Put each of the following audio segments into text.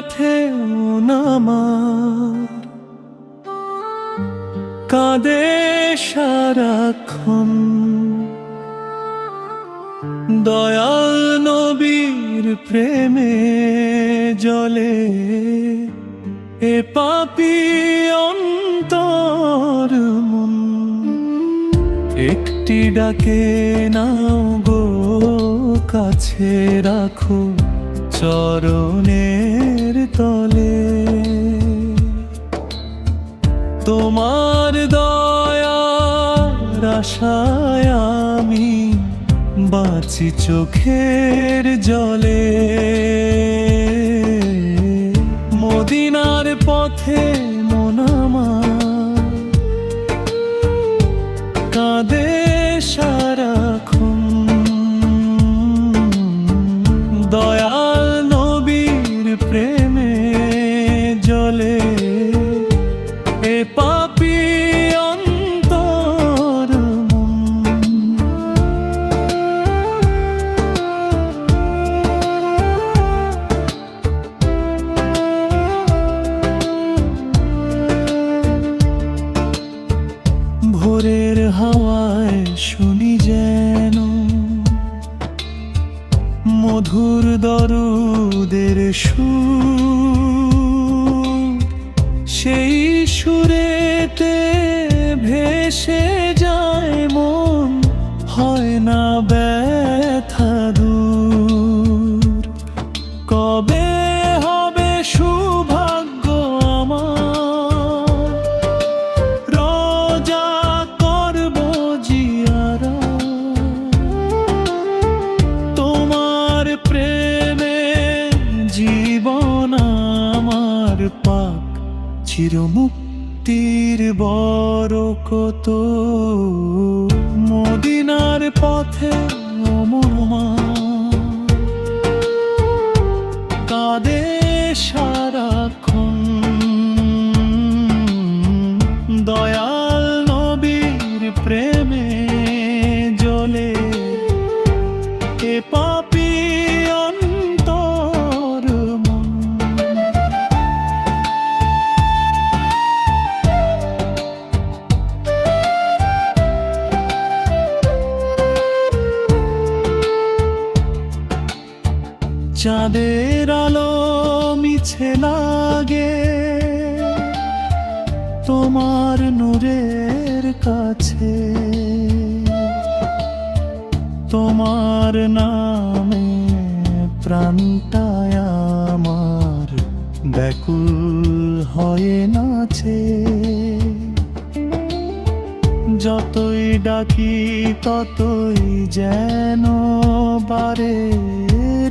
পথেও নামার কাঁদে সারাক্ষণ। দয়াল নবীর প্রেমে জলে এ পাপী অন্তর মন। একটি ডাকে নাও গো কাছে রাখো চরণের তলে। তোমার দয়ার আশায় আমি বাঁচি চোখের জলে। মদিনার পথে মন আমার কাঁদে সারাক্ষণ। দয়াল নবীর প্রেমে জলে এ পাপী অন্তর মন। ভোরের হাওয়ায় শুনি যেন মধুর দরুদের সুর। সেই সুরেতে ভেসে যায় মন, হয় না ব্যথা দূর। কবে হবে সৌভাগ্য আমার, রোজা করব জিয়ারা। তোমার প্রেমে জীবন আমার পাক, চিরমুক্তির বরকত। মদিনার পথে মন আমার কাঁদে সারাক্ষণ। দয়াল নবীর প্রেমে জলে এ পাপী অন্তর মন। চাঁদের আলো মিছে লাগে তোমার নূরের কাছে। তোমার নামে প্রাণটায় আমার ব্যাকুল হয়ে নাচে। যতই ডাকি ততই যেন বারে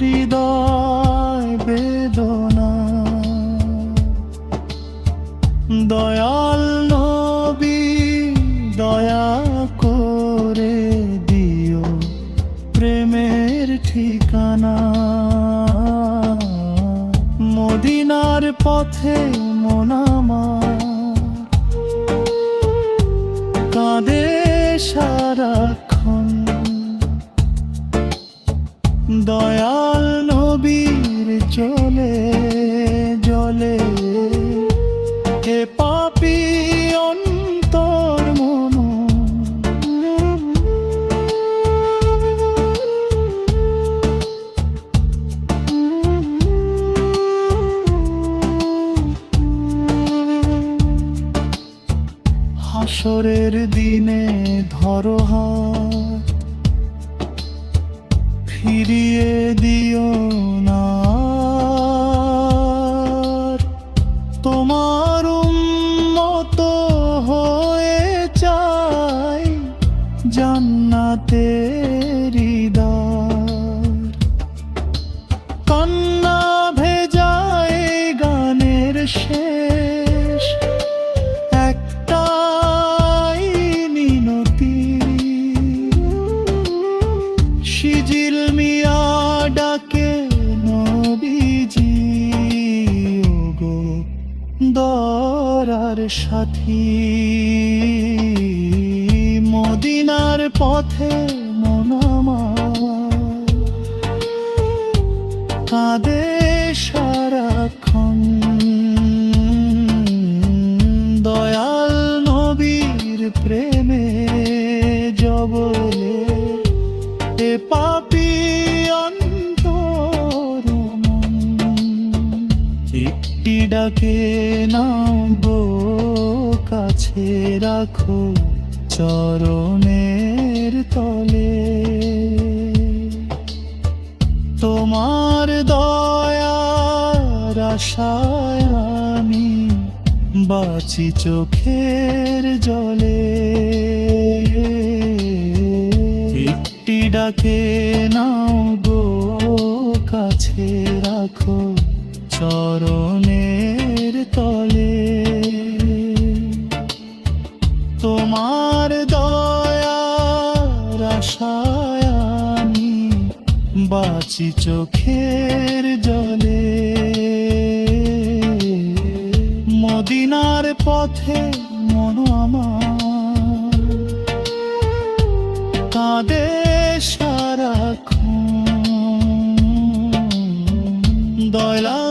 হৃদয় বেদনা। দয়াল নবী দয়া করে দিও প্রেমের ঠিকানা। মদিনার পথে মন আমার কাঁদে সারাক্ষণ। দয়াল নবীর চলে জলে এ পাপী অন্তর মন। হাসরের দিনে ধরো হাত, ফিরিয়ে দিও না। তোমার উম্মত হয়ে চাই জান্নাতের দ্বার। কান্না ভেজায় গানের শেষ একটাই মিনতি। সিজিল মিয়া ডাকে নবীজি ওগো দরার সাথী। মদিনার পথে মন আমার কাঁদে সারাক্ষণ। একটি ডাকে নাও গো, কাছে রাখো চরণের তলে। তোমার দয়ার আশায় আমি বাঁচি চোখের জলে। একটি ডাকে নাও গো, কাছে রাখো চরণের তলে। তোমার দয়ার আশায় আমি বাঁচি চোখের জলে। মদিনার পথে মন আমার কাঁদে সারাক্ষণ, দয়াল